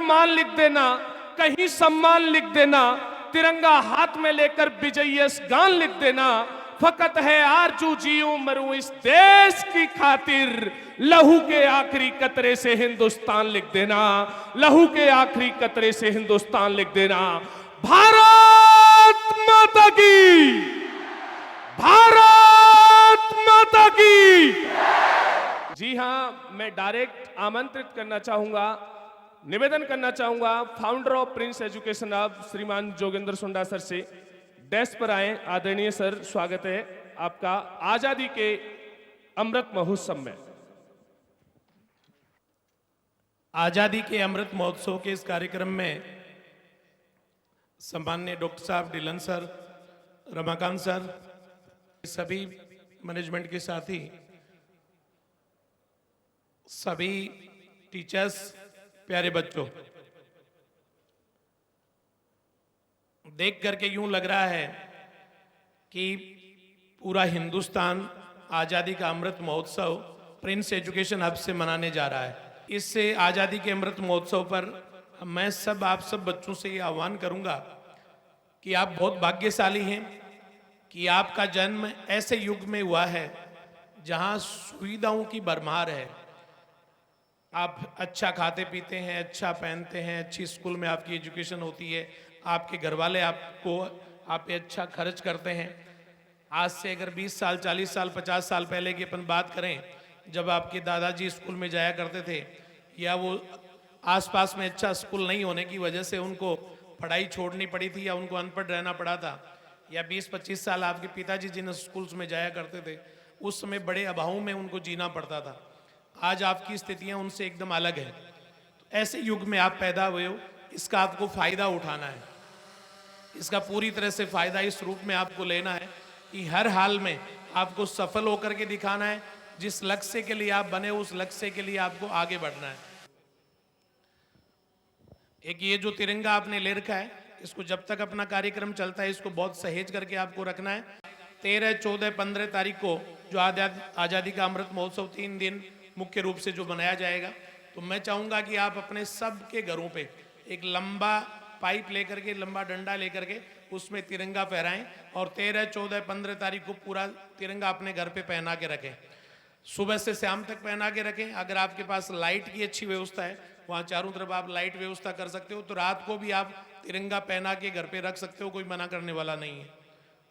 अरमान लिख देना, कहीं सम्मान लिख देना, तिरंगा हाथ में लेकर विजयस गान लिख देना। फकत है आरजू जीऊं मरूं इस देश की खातिर, लहू के आखिरी कतरे से हिंदुस्तान लिख देना, लहू के आखिरी कतरे से हिंदुस्तान लिख देना। भारत माता की, भारत माता की। जी हां, मैं डायरेक्ट आमंत्रित करना चाहूंगा, निवेदन करना चाहूंगा founder of Prince education hub श्रीमान जोगेंद्र सुंडा सर से, डेस्क पर आए। आदरणीय सर, स्वागत है आपका आजादी के अमृत महोत्सव में। आजादी के अमृत महोत्सव के इस कार्यक्रम में सम्माननीय डॉक्टर साहब डिलन सर, रमाकांत सर, सभी मैनेजमेंट के साथी, सभी टीचर्स, प्यारे बच्चों, देख करके यूं लग रहा है कि पूरा हिंदुस्तान आजादी का Amrit Mahotsav Prince education hub से मनाने जा रहा है। इससे आजादी के अमृत महोत्सव पर मैं आप सब बच्चों से ये आह्वान करूंगा कि आप बहुत भाग्यशाली हैं कि आपका जन्म ऐसे युग में हुआ है जहां सुविधाओं की भरमार है। आप अच्छा खाते पीते हैं, अच्छा पहनते हैं, अच्छी स्कूल में आपकी एजुकेशन होती है, आपके घर वाले आपको आप पे अच्छा खर्च करते हैं। आज से अगर 20 साल, 40 साल, 50 साल पहले की अपन बात करें, जब आपके दादाजी स्कूल में जाया करते थे या वो आसपास में अच्छा स्कूल नहीं होने की वजह से उनको पढ़ाई छोड़नी पड़ी थी या उनको अनपढ़ रहना पड़ा था, या 20-25 साल आपके पिताजी जिन स्कूल्स में जाया करते थे उस समय बड़े अभाव में उनको जीना पड़ता था। आज आपकी स्थितियां उनसे एकदम अलग है। तो ऐसे युग में आप पैदा हुए हो, इसका आपको फायदा उठाना है, इसका पूरी तरह से फायदा इस रूप में आपको लेना है कि हर हाल में आपको सफल होकर के दिखाना है। जिस लक्ष्य के लिए आप बने उस लक्ष्य के लिए आपको आगे बढ़ना है। एक ये जो तिरंगा आपने ले रखा है, इसको जब तक अपना कार्यक्रम चलता है इसको बहुत सहेज करके आपको रखना है। 13, 14, 15 तारीख को जो आजादी का अमृत महोत्सव 3 दिन मुख्य रूप से जो बनाया जाएगा, तो मैं चाहूंगा कि आप अपने सबके घरों पे एक लंबा पाइप लेकर के, लंबा डंडा लेकर के उसमें तिरंगा फहराएं और 13, 14, 15 तारीख को पूरा तिरंगा अपने घर पे पहना के रखें। सुबह से शाम तक पहना के रखें। अगर आपके पास लाइट की अच्छी व्यवस्था है, वहाँ चारों तरफ आप लाइट व्यवस्था कर सकते हो, तो रात को भी आप तिरंगा पहना के घर पे रख सकते हो, कोई मना करने वाला नहीं है।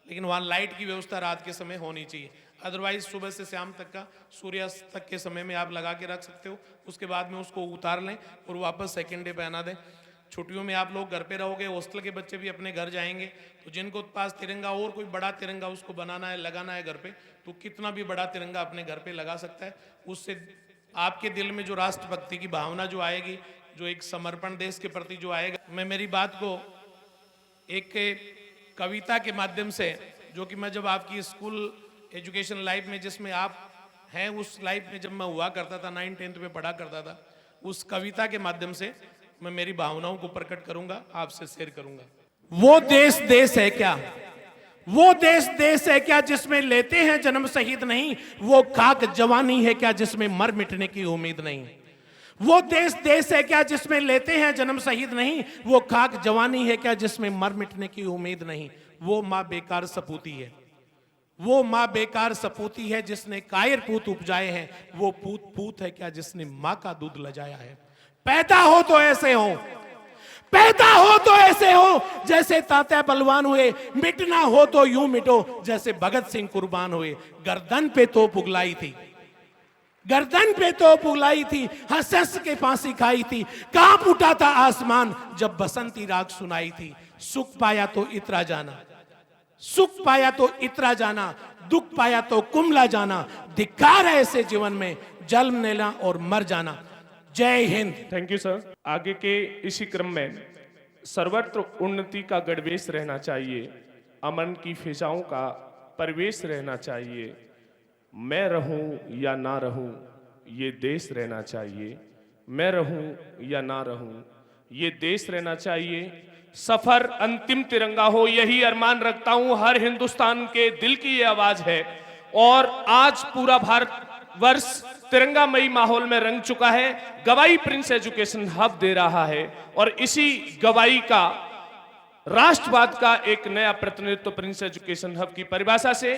लेकिन वहाँ लाइट की व्यवस्था रात के समय होनी चाहिए। अदरवाइज सुबह से शाम तक का, सूर्यास्त तक के समय में आप लगा के रख सकते हो। उसके बाद में उसको उतार लें और वापस सेकेंड डे पहना दें। छुट्टियों में आप लोग घर पे रहोगे, हॉस्टल के बच्चे भी अपने घर जाएंगे, तो जिनको पास तिरंगा और कोई बड़ा तिरंगा उसको बनाना है, लगाना है घर पे, तो कितना भी बड़ा तिरंगा अपने घर पे लगा सकता है। उससे आपके दिल में जो राष्ट्रभक्ति की भावना जो आएगी, जो एक समर्पण देश के प्रति जो आएगा। मैं मेरी बात को एक कविता के माध्यम से, जो कि मैं जब आपकी स्कूल एजुकेशन लाइफ में जिसमें आप हैं उस लाइफ में जब मैं हुआ करता था, 9th 10th में पढ़ा करता था, उस कविता के माध्यम से मैं मेरी भावनाओं को प्रकट करूंगा, आपसे शेयर करूंगा। वो देश देश है क्या, वो देश देश है क्या जिसमें लेते हैं जन्म शहीद नहीं, वो खाक जवानी है क्या जिसमें मर मिटने की उम्मीद नहीं। वो देश देश है क्या जिसमें लेते हैं जन्म शहीद नहीं, वो खाक जवानी है क्या जिसमें मर मिटने की उम्मीद नहीं। वो माँ बेकार सपूती है, वो माँ बेकार सपूती है जिसने कायर पूत उपजाए हैं, वो पूत पूत है क्या जिसने माँ का दूध लजाया है। पैदा हो तो ऐसे हो, पैदा हो तो ऐसे हो जैसे तात्या बलवान हुए, मिटना हो तो यूं मिटो जैसे भगत सिंह कुर्बान हुए। गर्दन पे तोप उगलाई थी, गर्दन पे तोप उगलाई थी, हंस हंस के फांसी खाई थी, कांप उठा था आसमान जब बसंती राग सुनाई थी। सुख पाया तो इतरा जाना, सुख पाया तो इतरा जाना, दुख पाया तो कुमला जाना, धिक्कार है ऐसे जीवन में जन्म लेना और मर जाना। जय हिंद। Thank you sir. आगे के इसी क्रम में सर्वत्र उन्नति का गणवेश रहना चाहिए, अमन की फिजाओं का परिवेश रहना चाहिए। मैं रहूं या ना रहूं ये देश रहना चाहिए, मैं रहूं या ना रहूं ये देश रहना चाहिए। सफर अंतिम तिरंगा हो, यही अरमान रखता हूं, हर हिंदुस्तान के दिल की ये आवाज है। और आज पूरा भारतवर्ष तिरंगामयी माहौल में रंग चुका है। गवाई प्रिंस एजुकेशन हब दे रहा है और इसी गवाई का राष्ट्रवाद का एक नया प्रतिनिधित्व प्रिंस एजुकेशन हब की परिभाषा से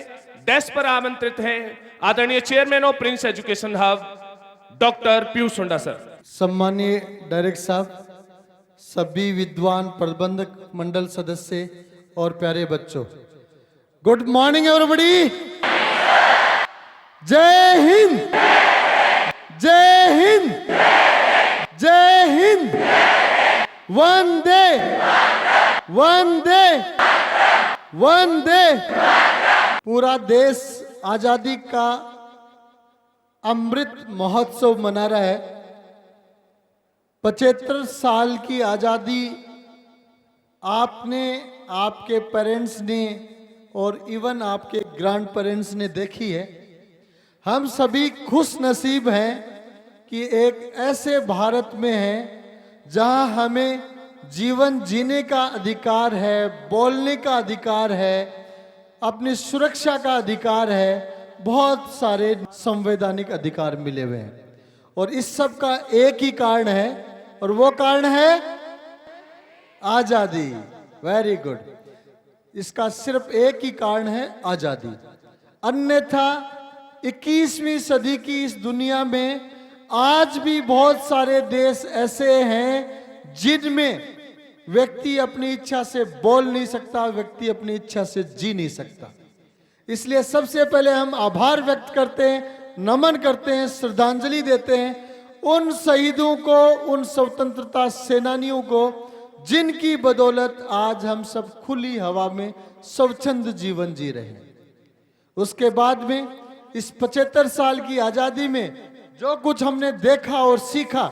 डेस्क पर आमंत्रित हैं आदरणीय chairman of Prince education hub doctor Piyush हुंडा सर। सम्मानीय डायरेक्टर साहब, सभी विद्वान प्रबंधक मंडल सदस्य और प्यारे बच्चों, गुड मॉर्निंग एवरीबॉडी। जय हिंद, जय हिंद, जय हिंद, वंदे वंदे वंदे। पूरा देश आजादी का अमृत महोत्सव मना रहा है। 75 साल की आजादी आपने, आपके पेरेंट्स ने और इवन आपके ग्रैंड पेरेंट्स ने देखी है। हम सभी खुश नसीब हैं कि एक ऐसे भारत में हैं जहां हमें जीवन जीने का अधिकार है, बोलने का अधिकार है, अपनी सुरक्षा का अधिकार है, बहुत सारे संवैधानिक अधिकार मिले हुए हैं। और इस सब का एक ही कारण है और वो कारण है आजादी। Very good. इसका सिर्फ एक ही कारण है आजादी। अन्यथा 21वीं सदी की इस दुनिया में आज भी बहुत सारे देश ऐसे हैं जिनमें व्यक्ति अपनी इच्छा से बोल नहीं सकता, व्यक्ति अपनी इच्छा से जी नहीं सकता। इसलिए सबसे पहले हम आभार व्यक्त करते हैं, नमन करते हैं, श्रद्धांजलि देते हैं उन शहीदों को, उन स्वतंत्रता सेनानियों को जिनकी बदौलत आज हम सब खुली हवा में स्वच्छंद जीवन जी रहे हैं। उसके बाद में इस 75 साल की आजादी में जो कुछ हमने देखा और सीखा,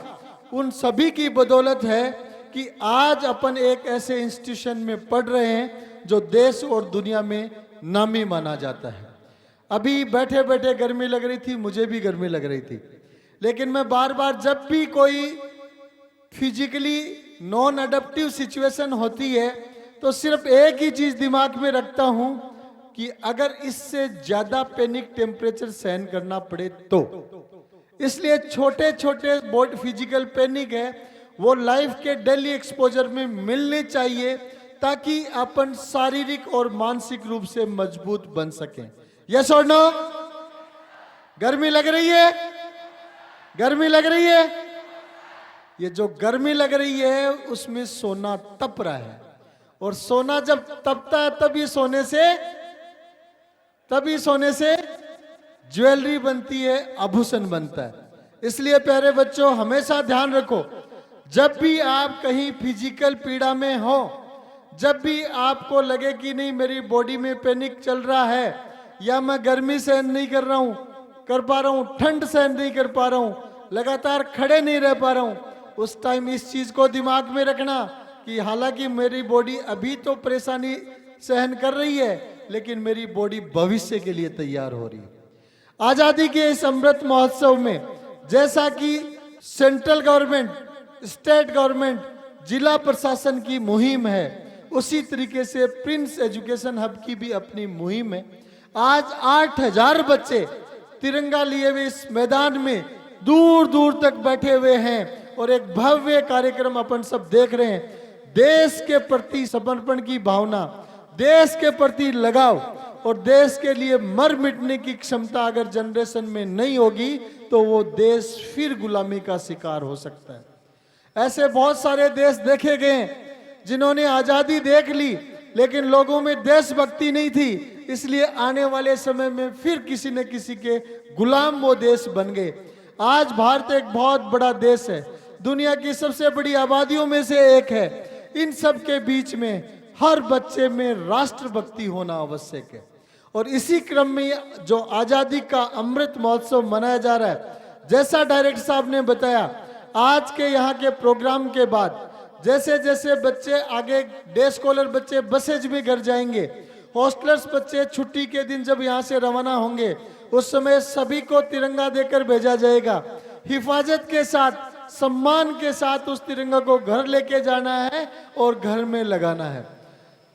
उन सभी की बदौलत है कि आज अपन एक ऐसे इंस्टीट्यूशन में पढ़ रहे हैं जो देश और दुनिया में नामी माना जाता है। अभी बैठे बैठे गर्मी लग रही थी, मुझे भी गर्मी लग रही थी, लेकिन मैं बार बार जब भी कोई फिजिकली नॉन अडेप्टिव सिचुएशन होती है तो सिर्फ एक ही चीज दिमाग में रखता हूं कि अगर इससे ज्यादा पैनिक टेम्परेचर सहन करना पड़े तो। इसलिए छोटे छोटे बॉडी फिजिकल पैनिक है वो लाइफ के डेली एक्सपोजर में मिलने चाहिए ताकि अपन शारीरिक और मानसिक रूप से मजबूत बन सकें। यस और नो? गर्मी लग रही है? गर्मी लग रही है? ये जो गर्मी लग रही है उसमें सोना तप रहा है, और सोना जब तपता है तभी सोने से ज्वेलरी बनती है, आभूषण बनता है। इसलिए प्यारे बच्चों, हमेशा ध्यान रखो, जब भी आप कहीं फिजिकल पीड़ा में हो, जब भी आपको लगे कि नहीं मेरी बॉडी में पैनिक चल रहा है, या मैं गर्मी सहन नहीं कर पा रहा हूं, ठंड सहन नहीं कर पा रहा हूं, लगातार खड़े नहीं रह पा रहा हूं, उस टाइम इस चीज को दिमाग में रखना कि हालांकि मेरी बॉडी अभी तो परेशानी सहन कर रही है, लेकिन मेरी बॉडी भविष्य के लिए तैयार हो रही है। आजादी के इस अमृत महोत्सव में जैसा कि सेंट्रल गवर्नमेंट, स्टेट गवर्नमेंट, जिला प्रशासन की मुहिम है, उसी तरीके से प्रिंस एजुकेशन हब की भी अपनी मुहिम है। आज 8000 बच्चे तिरंगा लिए हुए इस मैदान में दूर दूर तक बैठे हुए हैं और एक भव्य कार्यक्रम अपन सब देख रहे हैं। देश के प्रति समर्पण की भावना, देश के प्रति लगाव और देश के लिए मर मिटने की क्षमता अगर जनरेशन में नहीं होगी तो वो देश फिर गुलामी का शिकार हो सकता है। ऐसे बहुत सारे देश देखे गए जिन्होंने आजादी देख ली लेकिन लोगों में देशभक्ति नहीं थी, इसलिए आने वाले समय में फिर किसी न किसी के गुलाम वो देश बन गए। आज भारत एक बहुत बड़ा देश है, दुनिया की सबसे बड़ी आबादियों में से एक है। इन सब के बीच में हर बच्चे में राष्ट्रभक्ति होना आवश्यक है। और इसी क्रम में जो आजादी का अमृत महोत्सव मनाया जा रहा है, जैसा डायरेक्टर साहब ने बताया, आज के यहाँ के प्रोग्राम के बाद जैसे जैसे बच्चे आगे, डे स्कॉलर बच्चे बसेज में घर जाएंगे, हॉस्टलर्स बच्चे छुट्टी के दिन जब यहाँ से रवाना होंगे, उस समय सभी को तिरंगा देकर भेजा जाएगा। हिफाजत के साथ, सम्मान के साथ उस तिरंगा को घर लेके जाना है और घर में लगाना है।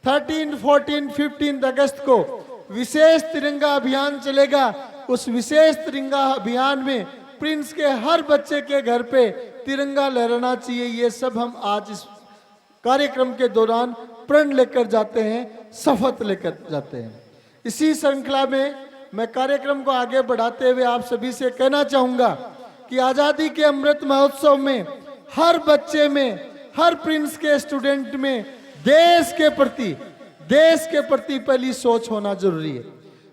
13, 14, 15 अगस्त को विशेष तिरंगा अभियान चलेगा। उस विशेष तिरंगा अभियान में प्रिंस के हर बच्चे के घर पे तिरंगा लहराना चाहिए। ये सब हम आज इस कार्यक्रम के दौरान प्रण लेकर जाते हैं, शपथ लेकर जाते हैं। इसी श्रृंखला में मैं कार्यक्रम को आगे बढ़ाते हुए आप सभी से कहना चाहूंगा कि आजादी के अमृत महोत्सव में हर बच्चे में, हर प्रिंस के स्टूडेंट में देश के प्रति पहली सोच होना जरूरी है।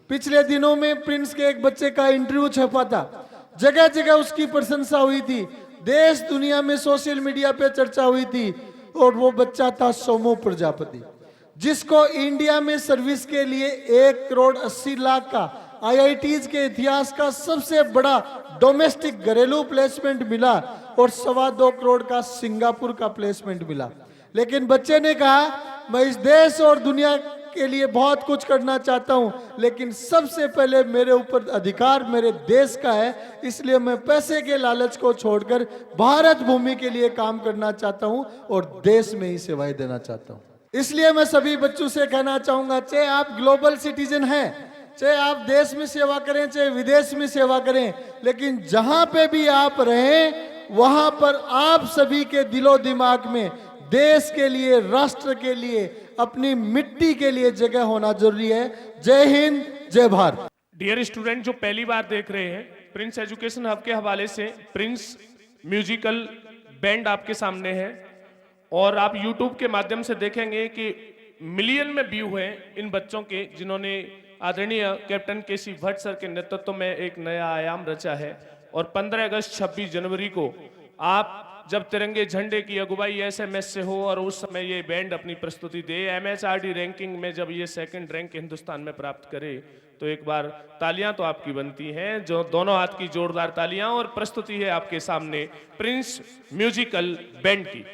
पिछले दिनों में प्रिंस के एक बच्चे का इंटरव्यू छपा था, जगह जगह उसकी प्रशंसा हुई थी, देश दुनिया में सोशल मीडिया पे चर्चा हुई थी। और वो बच्चा था सोमो प्रजापति, जिसको इंडिया में सर्विस के लिए 1,80,00,000 का IITs के इतिहास का सबसे बड़ा डोमेस्टिक घरेलू प्लेसमेंट मिला और 2.25 करोड़ का सिंगापुर का प्लेसमेंट मिला। लेकिन बच्चे ने कहा मैं इस देश और दुनिया के लिए बहुत कुछ करना चाहता हूं, लेकिन सबसे पहले मेरे ऊपर अधिकार मेरे देश का है, इसलिए मैं पैसे के लालच को छोड़कर भारत भूमि के लिए काम करना चाहता हूं और देश में ही सेवाएं देना चाहता हूं। इसलिए मैं सभी बच्चों से कहना चाहूंगा, चाहे आप ग्लोबल सिटीजन हैं, चाहे आप देश में सेवा करें, चाहे विदेश में सेवा करें, लेकिन जहां पे भी आप रहें वहां पर आप सभी के दिलो दिमाग में देश के लिए, राष्ट्र के लिए, अपनी मिट्टी के लिए जगह होना जरूरी है। जय हिंद, जय भारत। डियर स्टूडेंट, जो पहली बार देख रहे हैं, प्रिंस एजुकेशन हब के हवाले से प्रिंस म्यूजिकल बैंड आपके सामने है और आप यूट्यूब के माध्यम से देखेंगे कि मिलियन में व्यू हैं इन बच्चों के, जिन्होंने आदरणीय कैप्टन केसी भट्ट सर के नेतृत्व में एक नया आयाम रचा है। और 15 अगस्त 26 जनवरी को आप जब तिरंगे झंडे की अगुवाई SMS से हो और उस समय ये बैंड अपनी प्रस्तुति दे, MHRD रैंकिंग में जब ये 2nd रैंक हिंदुस्तान में प्राप्त करे, तो एक बार तालियां तो आपकी बनती हैं, जो दोनों हाथ की जोरदार तालियां। और प्रस्तुति है आपके सामने प्रिंस म्यूजिकल बैंड की।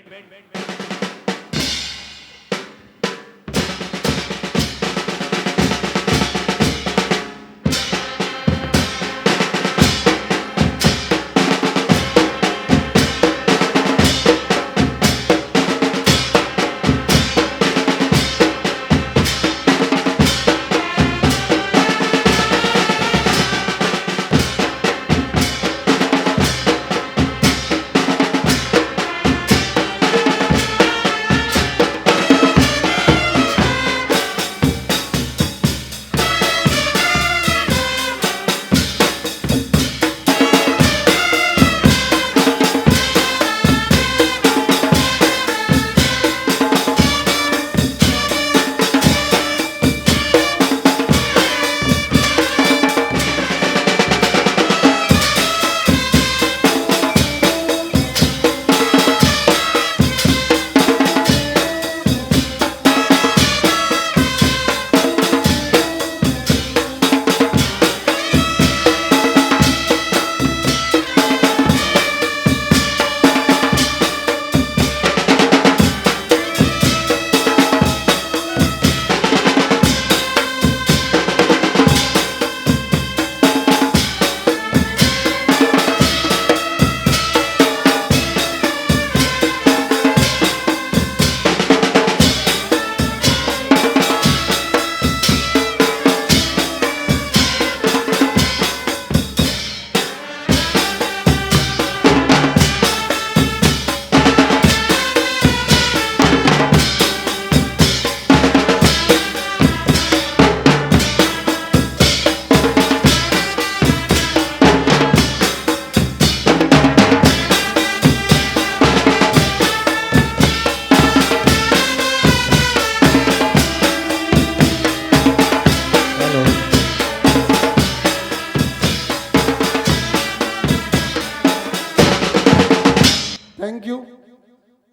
Thank you.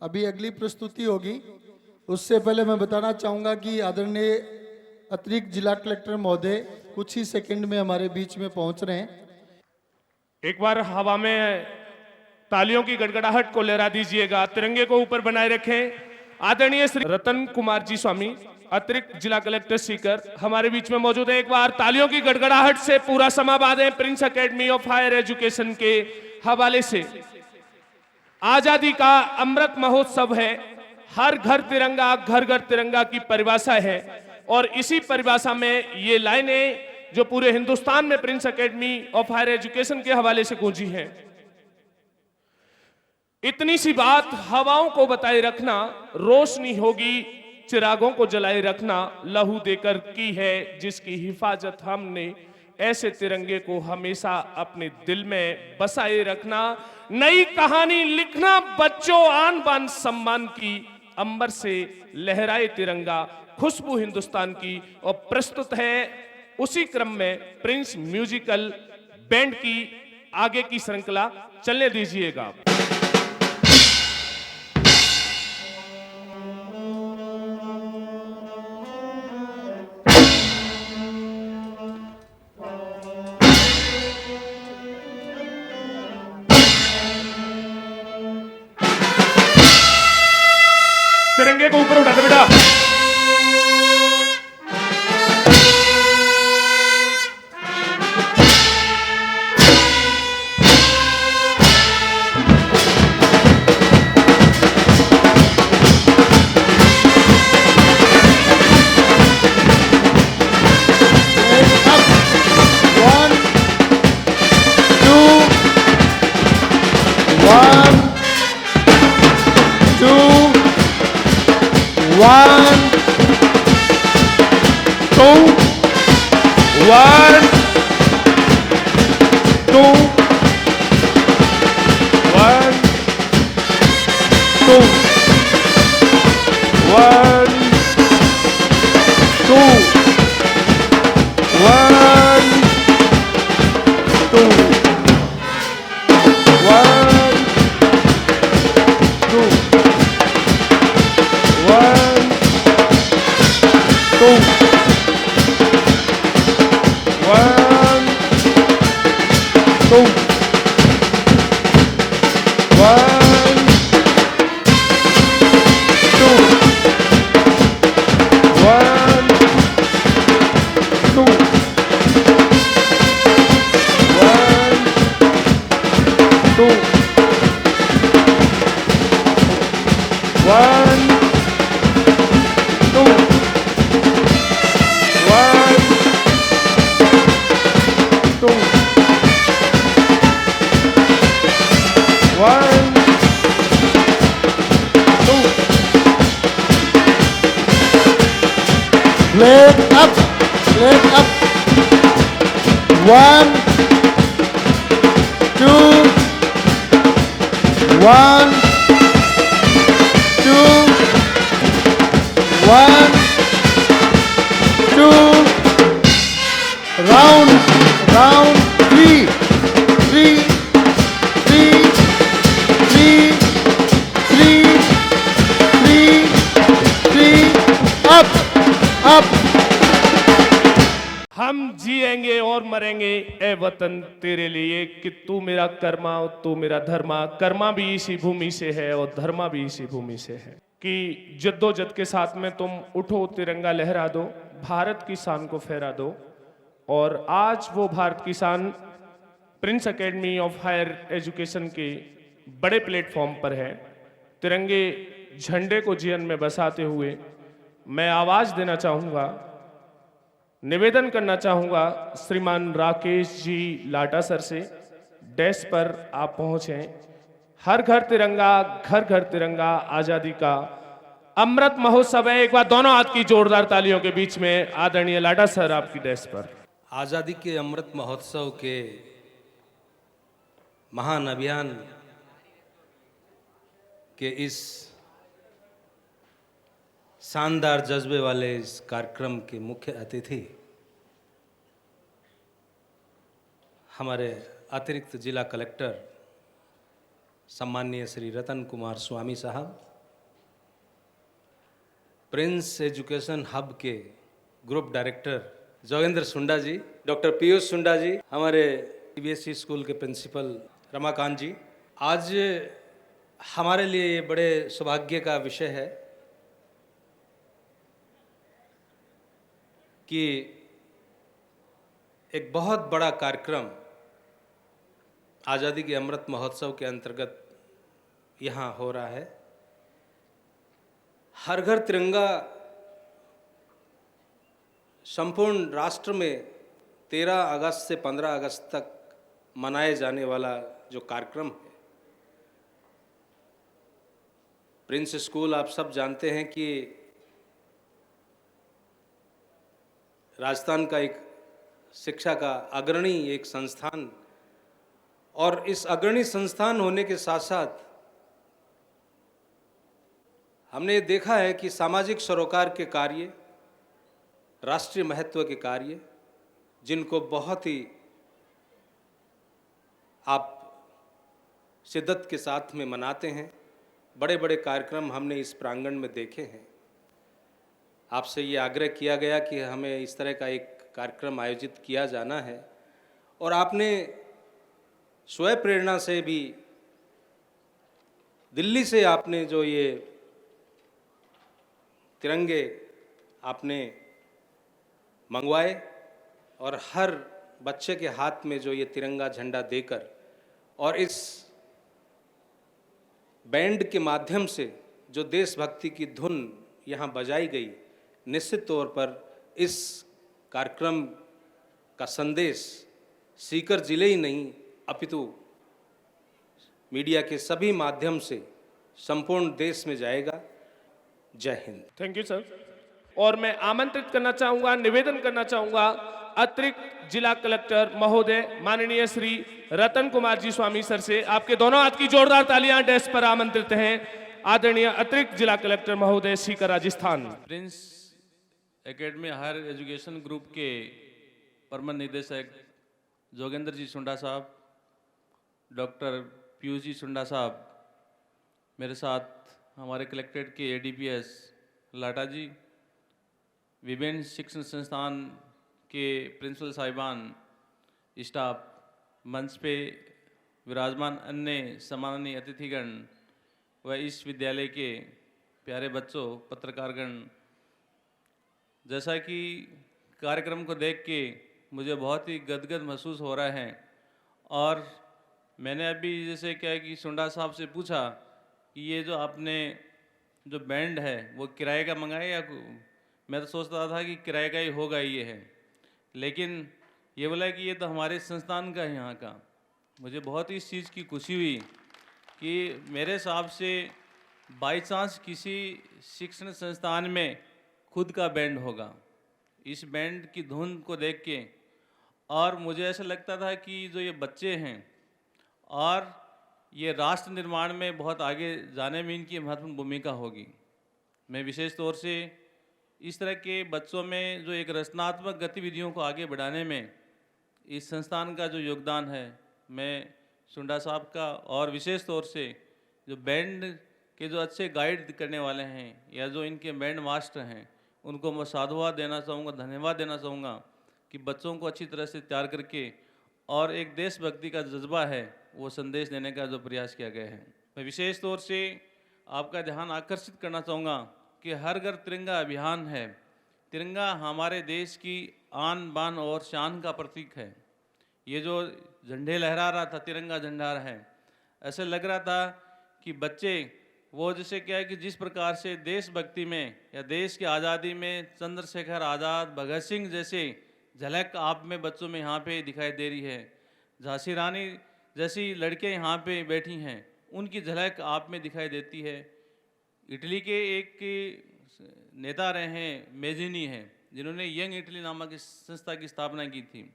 अभी अगली प्रस्तुति होगी, उससे पहले मैं बताना चाहूंगा कि आदरणीय अतिरिक्त जिला कलेक्टर महोदय कुछ ही सेकंड में हमारे बीच में पहुंच रहे हैं। एक बार हवा में तालियों की गड़गड़ाहट को लहरा दीजिएगा, तिरंगे को ऊपर बनाए रखें। आदरणीय श्री रतन कुमार जी स्वामी, अतिरिक्त जिला कलेक्टर सीकर, हमारे बीच में मौजूद है। एक बार तालियों की गड़गड़ाहट से पूरा समा बांधें Prince Academy of Higher Education के हवाले से। आजादी का अमृत महोत्सव है, हर घर तिरंगा, घर घर तिरंगा की परिभाषा है और इसी परिभाषा में ये लाइनें जो पूरे हिंदुस्तान में Prince Academy of Higher Education के हवाले से गूंजी हैं। इतनी सी बात हवाओं को बताए रखना, रोशनी होगी चिरागों को जलाए रखना, लहू देकर की है जिसकी हिफाजत हमने, ऐसे तिरंगे को हमेशा अपने दिल में बसाए रखना। नई कहानी लिखना बच्चों, आन बान सम्मान की, अंबर से लहराए तिरंगा, खुशबू हिंदुस्तान की। और प्रस्तुत है उसी क्रम में प्रिंस म्यूजिकल बैंड की आगे की श्रृंखला, चलने दीजिएगा। तिरंगे को ऊपर उठा दे बेटा। One, two, one, two, one, two, one, two, one, two, one, two, one, two, one, two, one, two, one, two, one, two, one, two, one, two, one, two. leg up, leg up. One, two, one, two, one, two. Round, round, three, three, three, three, three, three, three. Up, up. हम जिएंगे और मरेंगे ए वतन तेरे लिए, कि तू मेरा कर्मा तू मेरा धर्मा, कर्मा भी इसी भूमि से है और धर्मा भी इसी भूमि से है। कि जद्दोजहद के साथ में तुम उठो, तिरंगा लहरा दो, भारत की शान को फहरा दो। और आज वो भारत की शान Prince Academy of Higher Education के बड़े प्लेटफॉर्म पर है। तिरंगे झंडे को जीवन में बसाते हुए मैं आवाज देना चाहूँगा, निवेदन करना चाहूँगा श्रीमान राकेश जी लाटा सर से, डेस्क पर आप पहुँचें। हर घर तिरंगा, घर घर तिरंगा, आज़ादी का अमृत महोत्सव है। एक बार दोनों हाथ की जोरदार तालियों के बीच में आदरणीय लाटा सर आपकी डेस्क पर। आज़ादी के अमृत महोत्सव के महान अभियान के इस शानदार जज्बे वाले इस कार्यक्रम के मुख्य अतिथि हमारे अतिरिक्त जिला कलेक्टर सम्माननीय श्री रतन कुमार स्वामी साहब, प्रिंस एजुकेशन हब के ग्रुप डायरेक्टर जोगेंद्र सुंडा जी, डॉक्टर पीयूष सुंडा जी, हमारे सीबीएसई स्कूल के प्रिंसिपल रमाकांत जी। आज हमारे लिए ये बड़े सौभाग्य का विषय है कि एक बहुत बड़ा कार्यक्रम आज़ादी के अमृत महोत्सव के अंतर्गत यहाँ हो रहा है। हर घर तिरंगा संपूर्ण राष्ट्र में 13 अगस्त से 15 अगस्त तक मनाए जाने वाला जो कार्यक्रम है, प्रिंस स्कूल आप सब जानते हैं कि राजस्थान का एक शिक्षा का अग्रणी एक संस्थान, और इस अग्रणी संस्थान होने के साथ साथ हमने देखा है कि सामाजिक सरोकार के कार्य, राष्ट्रीय महत्व के कार्य, जिनको बहुत ही आप शिद्दत के साथ में मनाते हैं, बड़े बड़े कार्यक्रम हमने इस प्रांगण में देखे हैं। आपसे ये आग्रह किया गया कि हमें इस तरह का एक कार्यक्रम आयोजित किया जाना है, और आपने स्वयं प्रेरणा से भी दिल्ली से आपने जो ये तिरंगे आपने मंगवाए, और हर बच्चे के हाथ में जो ये तिरंगा झंडा देकर और इस बैंड के माध्यम से जो देशभक्ति की धुन यहाँ बजाई गई, निश्चित तौर पर इस कार्यक्रम का संदेश सीकर जिले ही नहीं अपितु मीडिया के सभी माध्यम से संपूर्ण देश में जाएगा। जय हिंद। Thank you sir. और मैं आमंत्रित करना चाहूंगा, निवेदन करना चाहूंगा अतिरिक्त जिला कलेक्टर महोदय माननीय श्री रतन कुमार जी स्वामी सर से। आपके दोनों हाथ की जोरदार तालियां डेस्क पर आमंत्रित हैं आदरणीय अतिरिक्त जिला कलेक्टर महोदय Sikar Rajasthan. Prince academy higher education group के परमन निदेशक जोगेंद्र जी सुंडा साहब, डॉक्टर पीयूष जी सुंडा साहब, मेरे साथ हमारे कलेक्ट्रेट के एडीपीएस लाटा जी, विभिन्न शिक्षण संस्थान के प्रिंसिपल साहिबान, स्टाफ, मंच पे विराजमान अन्य सम्माननीय अतिथिगण व इस विद्यालय के प्यारे बच्चों, पत्रकारगण, जैसा कि कार्यक्रम को देख के मुझे बहुत ही गदगद महसूस हो रहा है। और मैंने अभी जैसे क्या है कि सुंडा साहब से पूछा कि ये जो आपने जो बैंड है वो किराए का मंगाया या मैं तो सोचता था कि किराए का ही होगा ये है, लेकिन ये बोला कि ये तो हमारे संस्थान का है यहाँ का। मुझे बहुत ही इस चीज़ की खुशी हुई कि मेरे हिसाब से बाई चांस किसी शिक्षण संस्थान में खुद का बैंड होगा। इस बैंड की धुन को देख के और मुझे ऐसा लगता था कि जो ये बच्चे हैं और ये राष्ट्र निर्माण में बहुत आगे जाने में इनकी महत्वपूर्ण भूमिका होगी। मैं विशेष तौर से इस तरह के बच्चों में जो एक रचनात्मक गतिविधियों को आगे बढ़ाने में इस संस्थान का जो योगदान है, मैं सुंडा साहब का और विशेष तौर से जो बैंड के जो अच्छे गाइड करने वाले हैं या जो इनके बैंड मास्टर हैं, उनको मैं साधुवाद देना चाहूँगा, धन्यवाद देना चाहूँगा कि बच्चों को अच्छी तरह से तैयार करके और एक देशभक्ति का जज्बा है वो संदेश देने का जो प्रयास किया गया है। मैं विशेष तौर से आपका ध्यान आकर्षित करना चाहूँगा कि हर घर तिरंगा अभियान है। तिरंगा हमारे देश की आन बान और शान का प्रतीक है। ये जो झंडे लहरा रहा था, तिरंगा झंडा है, ऐसे लग रहा था कि बच्चे वो जैसे क्या है कि जिस प्रकार से देशभक्ति में या देश की आज़ादी में चंद्रशेखर आज़ाद, भगत सिंह जैसे झलक आप में बच्चों में यहाँ पे दिखाई दे रही है, झांसी रानी जैसी लड़के यहाँ पे बैठी हैं, उनकी झलक आप में दिखाई देती है। इटली के एक नेता रहे हैं मेजिनी हैं, जिन्होंने यंग इटली नामक इस संस्था की स्थापना की थी।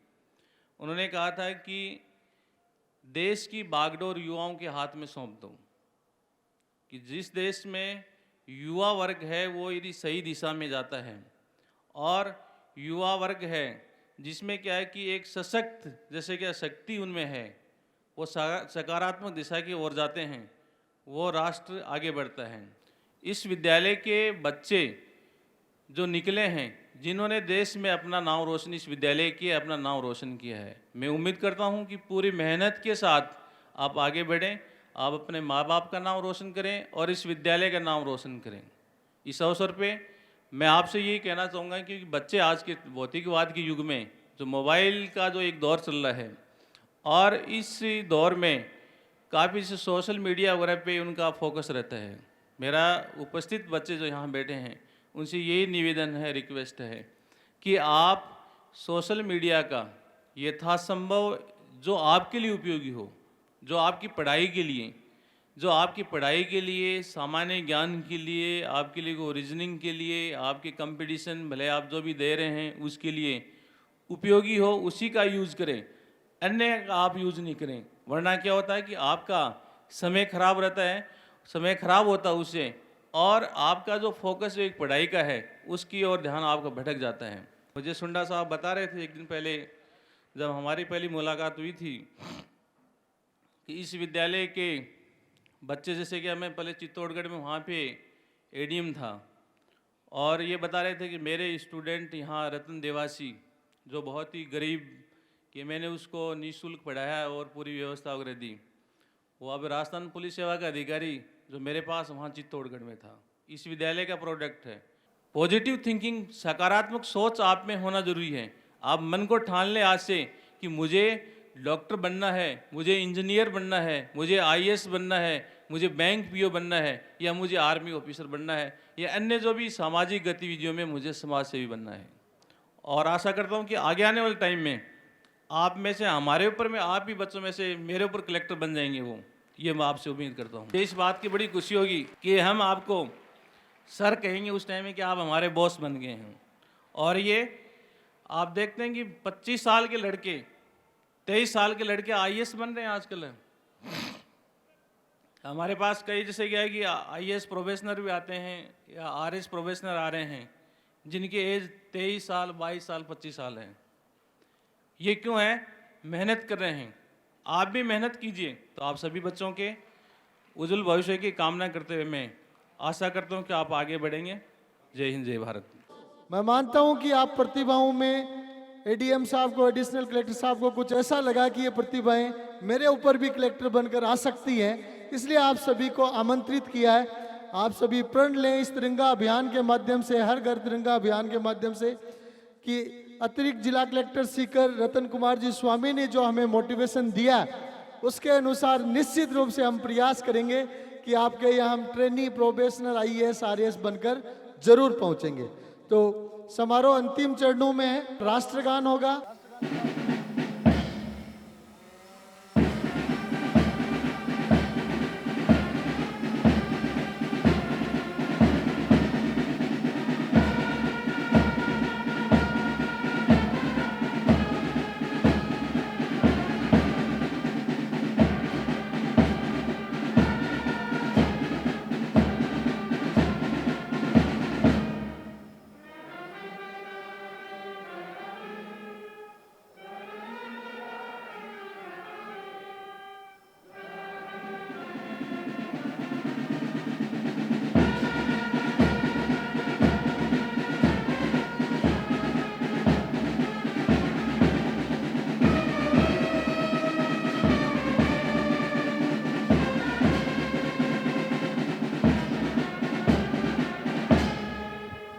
उन्होंने कहा था कि देश की बागडोर युवाओं के हाथ में सौंप दो, कि जिस देश में युवा वर्ग है वो यदि सही दिशा में जाता है और युवा वर्ग है जिसमें क्या है कि एक सशक्त जैसे क्या शक्ति उनमें है, वो सकारात्मक दिशा की ओर जाते हैं, वो राष्ट्र आगे बढ़ता है। इस विद्यालय के बच्चे जो निकले हैं, जिन्होंने देश में अपना नाम रोशन इस विद्यालय किया, अपना नाम रोशन किया है, मैं उम्मीद करता हूं कि पूरी मेहनत के साथ आप आगे बढ़ें, आप अपने माँ बाप का नाम रोशन करें और इस विद्यालय का नाम रोशन करें। इस अवसर पे मैं आपसे यही कहना चाहूँगा कि बच्चे आज के भौतिकवाद के युग में जो मोबाइल का जो एक दौर चल रहा है और इस दौर में काफ़ी से सोशल मीडिया वगैरह पे उनका फोकस रहता है। मेरा उपस्थित बच्चे जो यहाँ बैठे हैं उनसे यही निवेदन है, रिक्वेस्ट है कि आप सोशल मीडिया का यथासंभव जो आपके लिए उपयोगी हो, जो आपकी पढ़ाई के लिए, सामान्य ज्ञान के लिए, आपके लिए को रीजनिंग के लिए, आपके कंपटीशन भले आप जो भी दे रहे हैं उसके लिए उपयोगी हो, उसी का यूज़ करें, अन्य का आप यूज़ नहीं करें। वरना क्या होता है कि आपका समय खराब रहता है, समय खराब होता है उससे, और आपका जो फोकस एक पढ़ाई का है उसकी ओर ध्यान आपका भटक जाता है। मुझे सुंडा साहब बता रहे थे एक दिन पहले जब हमारी पहली मुलाकात हुई थी कि इस विद्यालय के बच्चे, जैसे कि मैं पहले चित्तौड़गढ़ में वहाँ पे एडीएम था, और ये बता रहे थे कि मेरे स्टूडेंट यहाँ रतन देवासी जो बहुत ही गरीब, कि मैंने उसको निःशुल्क पढ़ाया और पूरी व्यवस्था वगैरह दी, वो अब राजस्थान पुलिस सेवा का अधिकारी जो मेरे पास वहाँ चित्तौड़गढ़ में था, इस विद्यालय का प्रोडक्ट है। पॉजिटिव थिंकिंग, सकारात्मक सोच आप में होना जरूरी है। आप मन को ठान लें आज से कि मुझे डॉक्टर बनना है, मुझे इंजीनियर बनना है, मुझे आईएएस बनना है, मुझे बैंक पीओ बनना है, या मुझे आर्मी ऑफिसर बनना है, या अन्य जो भी सामाजिक गतिविधियों में मुझे समाज सेवी बनना है। और आशा करता हूँ कि आगे आने वाले टाइम में आप में से, हमारे ऊपर में, आप भी बच्चों में से मेरे ऊपर कलेक्टर बन जाएंगे वो, ये मैं आपसे उम्मीद करता हूँ। इस बात की बड़ी खुशी होगी कि हम आपको सर कहेंगे उस टाइम में कि आप हमारे बॉस बन गए हैं। और ये आप देखते हैं कि 25 साल के लड़के, 23 साल के लड़के आईएएस बन रहे हैं आजकल। हमारे पास कई जैसे क्या है कि आईएएस प्रोफेशनल भी आते हैं या आरएस प्रोफेशनल आ रहे हैं जिनकी एज 23 साल, 22 साल, 25 साल है। ये क्यों है? मेहनत कर रहे हैं। आप भी मेहनत कीजिए। तो आप सभी बच्चों के उज्जवल भविष्य की कामना करते हुए मैं आशा करता हूँ कि आप आगे बढ़ेंगे। जय हिंद, जय भारत। मैं मानता हूं कि आप प्रतिभाओं में एडीएम साहब को, एडिशनल कलेक्टर साहब को कुछ ऐसा लगा कि ये प्रतिभाएं मेरे ऊपर भी कलेक्टर बनकर आ सकती हैं, इसलिए आप सभी को आमंत्रित किया है। आप सभी प्रण लें इस तिरंगा अभियान के माध्यम से, हर घर तिरंगा अभियान के माध्यम से, कि अतिरिक्त जिला कलेक्टर सीकर रतन कुमार जी स्वामी ने जो हमें मोटिवेशन दिया उसके अनुसार निश्चित रूप से हम प्रयास करेंगे कि आपके यहाँ हम ट्रेनी, प्रोबेशनर, आईएएस, आरएएस बनकर जरूर पहुंचेंगे। तो समारोह अंतिम चरणों में है, राष्ट्रगान होगा।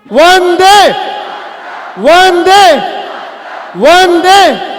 वंदे वंदे वंदे